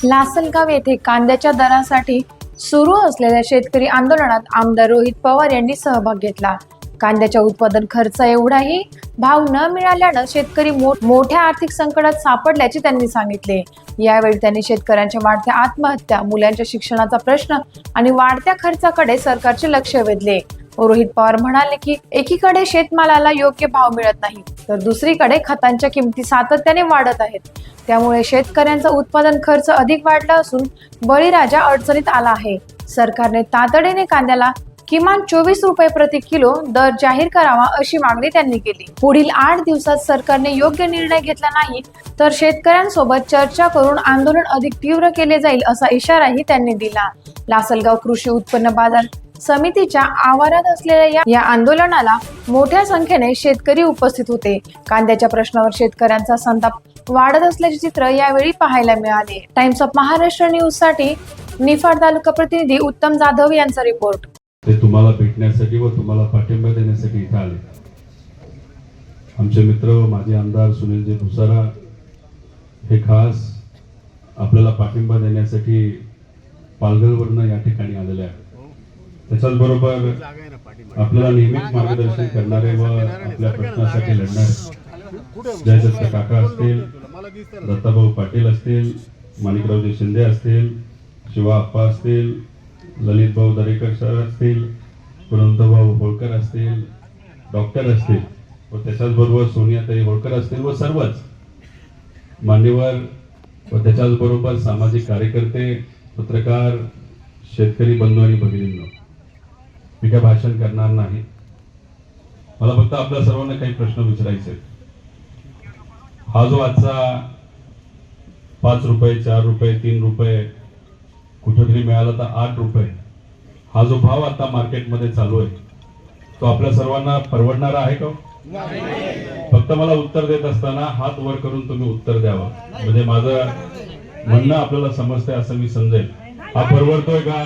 लासलगाव येथे कांद्याच्या दरासाठी सुरू असलेल्या शेतकरी आंदोलनात आमदार रोहित पवार यांनी सहभाग घेतला. कांद्याच्या उत्पादन खर्च एवढाही भाव न मिळाल्यानं शेतकरी मोठ्या आर्थिक संकटात सापडल्याचे त्यांनी सांगितले. यावेळी त्यांनी शेतकऱ्यांच्या वाढत्या आत्महत्या, मुलांच्या शिक्षणाचा प्रश्न आणि वाढत्या खर्चाकडे सरकारचे लक्ष वेधले. रोहित पवार म्हणाले की एकीकडे शेतमालाला योग्य भाव मिळत नाही, तर दुसरीकडे खतांच्या किमती सातत्याने वाढत आहेत. त्यामुळे शेतकऱ्यांचा उत्पादन खर्च अधिक वाढला असून बळीराजा अडचणीत आला आहे. सरकारने तातडीने कांद्याला किमान 24 रुपये प्रति किलो दर जाहीर करावा अशी मागणी त्यांनी केली. पुढील 8 दिवसात सरकारने योग्य निर्णय घेतला नाही तर शेतकऱ्यांसोबत चर्चा करून आंदोलन अधिक तीव्र केले जाईल असा इशाराही त्यांनी दिला. लासलगाव कृषी उत्पन्न बाजार समितीच्या आवारात असलेल्या या आंदोलनाला मोठ्या संख्येने शेतकरी उपस्थित होते. कांद्याच्या प्रश्नावर शेतकऱ्यांचा संताप वाढत असल्याचे चित्र यावेळी पाहायला मिळाले. टाइम्स ऑफ महाराष्ट्र न्यूज साठी निफाड तालुका प्रतिनिधी उत्तम जाधव यांचा रिपोर्ट. ते तुम्हाला भेटण्यासाठी व तुम्हाला पाठिंबा देण्यासाठी इथे आले. आमचे मित्र माजी आमदार सुनीलजी भुसारा हे खास आपल्याला पाठिंबा देण्यासाठी पालघरवरून या ठिकाणी आलेले आहेत. त्याच्याच बरोबर आपल्याला नेहमीच मार्गदर्शन करणारे व आपल्या प्रश्नासाठी लढणारे जयदत्त काका असतील, दत्ताभाऊ पाटील असतील, माणिकरावजी शिंदे असतील, शिवा आप्पा असतील, ललित भाऊ दरेकर सर असतील, भाऊ होळकर असतील, डॉक्टर असतील व त्याच्याच बरोबर सोनियाताई होळकर असतील व सर्वच मान्यवर व त्याच्याच बरोबर सामाजिक कार्यकर्ते, पत्रकार, शेतकरी बंधू आणि भगिनींनो, मी काय भाषण करणार नाही. मला फक्त आपल्या सर्वांना काही प्रश्न विचारायचे. हा जो आजचा 5 रुपये, 4 रुपये, 3 रुपये, कुठेतरी मिळाला तर 8 रुपये, हा जो भाव आता मार्केटमध्ये चालू आहे तो आपल्या सर्वांना परवडणारा आहे का? फक्त मला उत्तर देत असताना हात वर करून तुम्ही उत्तर द्यावं, म्हणजे माझं म्हणणं आपल्याला समजतंय असं मी समजेल. हा परवडतोय का?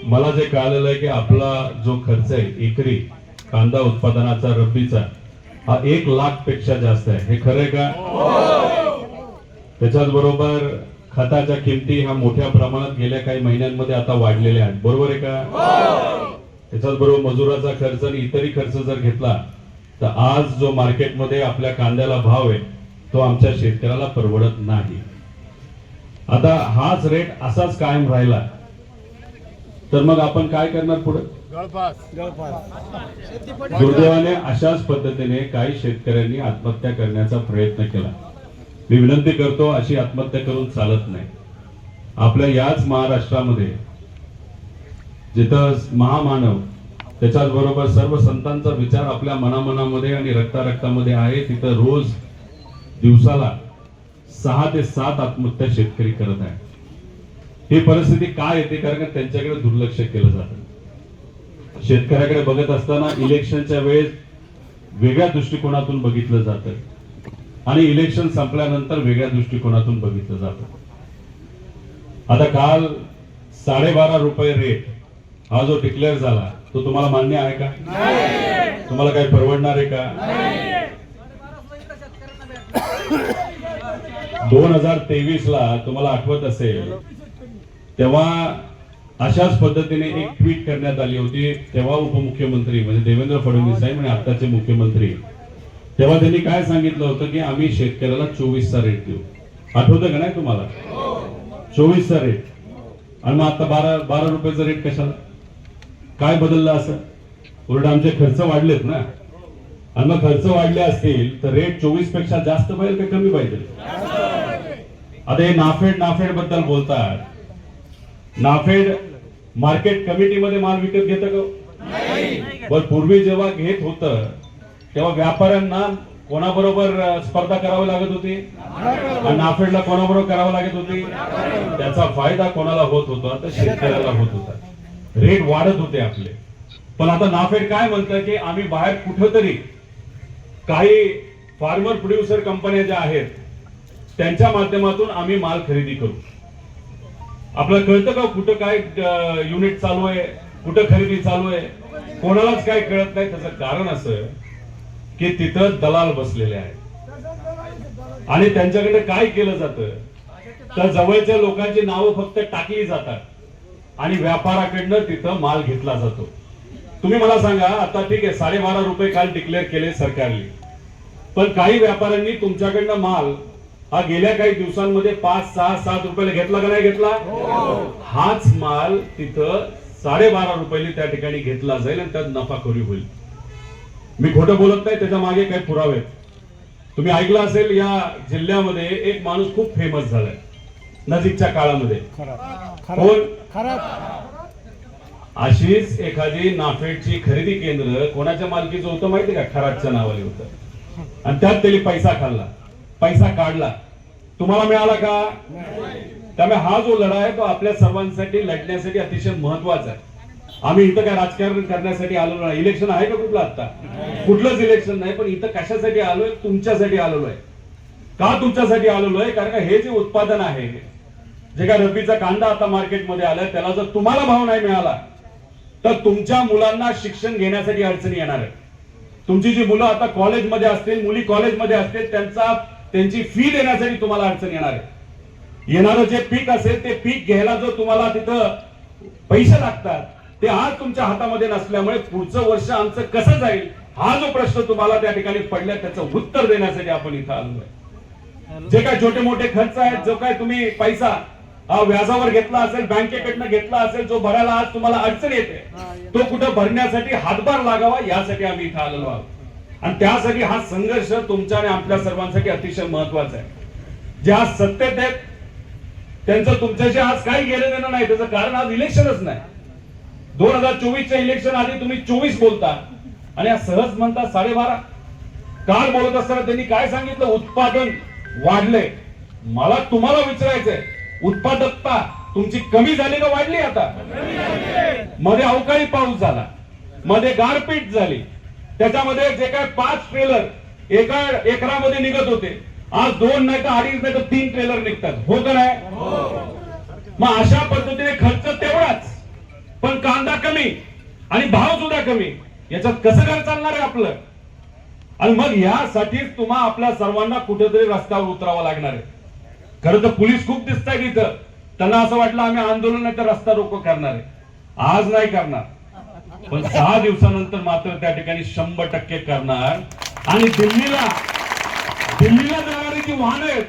मला जे कळालेलं आहे की आपला जो खर्च आहे एकरी कांदा उत्पादनाचा रब्बीचा हा 1 लाख पेक्षा जास्त आहे. हे खरंय का? त्याच्याच बरोबर खताच्या किमती ह्या मोठ्या प्रमाणात गेल्या काही महिन्यांमध्ये आता वाढलेल्या आहेत. बरोबर आहे का? त्याच्याच बरोबर मजुराचा खर्च आणि इतरही खर्च जर घेतला तर आज जो मार्केटमध्ये आपल्या कांद्याला भाव आहे तो आमच्या शेतकऱ्याला परवडत नाही. आता हाच रेट असाच कायम राहिला तर मग आपण काय करणार पुढे? दुर्दैवाने अशाच पद्धतीने काही शेतकऱ्यांनी आत्महत्या करण्याचा प्रयत्न केला. मी विनंती करतो, अशी आत्महत्या करून चालत नाही. आपल्या याच महाराष्ट्रामध्ये जिथं महामानव त्याच्याच बरोबर सर्व संतांचा विचार आपल्या मनामनामध्ये आणि रक्तामध्ये आहे, तिथं रोज दिवसाला 6 ते 7 आत्महत्या शेतकरी करत आहे. ही परिस्थिती काय येते? कारण त्यांच्याकडे दुर्लक्ष केलं जातं. शेतकऱ्याकडे बघत असताना इलेक्शनच्या वेळेस वेगळ्या दृष्टिकोनातून बघितलं जातं आणि इलेक्शन संपल्यानंतर वेगळ्या दृष्टिकोनातून बघितलं जातं. आता काल 12.5 रुपये रेट हा जो डिक्लेअर झाला तो तुम्हाला मान्य आहे का? तुम्हाला काय परवडणार आहे का? 2023 ला तुम्हाला आठवत असेल तेव्हा अशाच पद्धतीने एक ट्विट करण्यात आली होती. तेव्हा उपमुख्यमंत्री म्हणजे देवेंद्र फडणवीस साहेब आणि आताचे मुख्यमंत्री, तेव्हा त्यांनी काय सांगितलं होतं की आम्ही शेतकऱ्याला 24चा रेट देऊ. आठवतं का नाही तुम्हाला? 24चा रेट. आणि मग आता 12 रुपयाचा रेट कशाला? काय बदललं असं? उलट आमचे खर्च वाढलेत ना. आणि मग खर्च वाढले असतील तर रेट 24 पेक्षा जास्त पाहिजे का कमी पाहिजे? आता हे नाफेड बद्दल बोलतात. नाफेड मार्केट कमिटीमध्ये माल विकत घेतं का? पण पूर्वी जेव्हा घेत होतं तेव्हा व्यापाऱ्यांना कोणाबरोबर स्पर्धा करावी लागत होती आणि नाफेडला कोणाबरोबर करावं लागत होती. त्याचा फायदा कोणाला होत होता? तर शेतकऱ्याला होत होता. रेट वाढत होते आपले. पण आता नाफेड काय म्हणतं की आम्ही बाहेर कुठेतरी काही फार्मर प्रोड्युसर कंपन्या ज्या आहेत त्यांच्या माध्यमातून आम्ही माल खरेदी करू. आपल्याला कळतं का कुठं काय युनिट चालू आहे, कुठं खरेदी चालू आहे? कोणालाच काय कळत नाही. त्याचं कारण असं की तिथं दलाल बसलेले आहेत आणि त्यांच्याकडे काय केलं जातं तर जवळच्या लोकांची नावं फक्त टाकली जातात आणि व्यापाराकडनं तिथं माल घेतला जातो. तुम्ही मला सांगा, आता ठीक आहे 12.5 रुपये काल डिक्लेअर केले सरकारने, पण काही व्यापाऱ्यांनी तुमच्याकडनं माल हा गेल्या काही दिवसांमध्ये 5, 6, 7 रुपयाला घेतला का नाही घेतला? हाच माल तिथं 12.5 रुपयाला त्या ठिकाणी घेतला जाईल आणि त्यात नफाखोरी होईल. मी खोटं बोलत नाही, त्याच्या मागे काही पुरावे आहेत. तुम्ही ऐकलं असेल, या जिल्ह्यामध्ये एक माणूस खूप फेमस झालाय नजीकच्या काळामध्ये. कोण? अशीच एखादी नाफेडची खरेदी केंद्र कोणाच्या मालकीचं होतं माहिती का? खराबच्या नावाने होतं आणि त्यात त्यांनी पैसा खाल्ला, पैसा काढला. तुम्हाला मिळाला का? त्यामुळे हा जो लढा आहे तो आपल्या सर्वांसाठी लढण्यासाठी अतिशय महत्वाचा आहे. आम्ही इथं काय राजकारण करण्यासाठी आलो नाही. इलेक्शन आहे का कुठलं? आता कुठलंच इलेक्शन नाही. पण इथं कशासाठी आलोय? तुमच्यासाठी आलेलो आहे. का तुमच्यासाठी आलेलो आहे? कारण का हे जे उत्पादन आहे, जे काय रब्बीचा कांदा आता मार्केटमध्ये आलाय, त्याला जर तुम्हाला भाव नाही मिळाला तर तुमच्या मुलांना शिक्षण घेण्यासाठी अडचणी येणार आहे. तुमची जी मुलं आता कॉलेजमध्ये असतील, मुली कॉलेजमध्ये असतील, त्यांची फी देण्यासाठी तुम्हाला अडचण येणार आहे. येणारं जे पीक असेल ते पीक घ्यायला जो तुम्हाला तिथं पैसे लागतात ते आज तुमच्या हातामध्ये नसल्यामुळे पुढचं वर्ष आमचं कसं जाईल हा जो प्रश्न तुम्हाला त्या ठिकाणी पडलाय त्याचं उत्तर देण्यासाठी आपण इथं आलोय. जे काय छोटे मोठे खर्च आहेत, जो काय तुम्ही पैसा व्याजावर घेतला असेल, बँकेकडनं घेतला असेल, जो भरायला आज तुम्हाला अडचण येते, तो कुठं भरण्यासाठी हातभार लागावा यासाठी आम्ही इथं आलेलो आहोत. आणि त्यासाठी हा संघर्ष तुमच्या आणि आपल्या सर्वांसाठी अतिशय महत्वाचा आहे. जे आज सत्तेत आहेत त्यांचं तुमच्याशी आज काही घेणं देणं नाही. त्याचं कारण आज इलेक्शनच नाही. 2024च्या इलेक्शन आधी तुम्ही 24 बोलता आणि आज सहज म्हणता 12.5. काल बोलत असताना त्यांनी काय सांगितलं? उत्पादन वाढलंय. मला तुम्हाला विचारायचंय, उत्पादकता तुमची कमी झाली का वाढली? आता मध्ये अवकाळी पाऊस झाला, मध्ये गारपीट झाली, त्याच्यामध्ये जे काय 5 ट्रेलर एका एकरामध्ये निघत होते, आज 2 नाही तर 2.5 नाही तर 3 ट्रेलर निघतात. हो का नाही? मग अशा पद्धतीने खर्च तेवढाच पण कांदा कमी आणि भाव सुद्धा कमी. याच्यात कसं काय चालणार आहे आपलं? आणि मग यासाठीच तुम्हा आपल्या सर्वांना कुठेतरी रस्त्यावर उतरावं लागणार आहे. खरं तर पोलीस खूप दिसत आहेत इथं. त्यांना असं वाटलं आम्ही आंदोलन नाही तर रस्ता रोको करणार आहे. आज नाही करणार, पण 6 दिवसानंतर मात्र त्या ठिकाणी 100% करणार. आणि दिल्लीला जाणारी जी वाहनं आहेत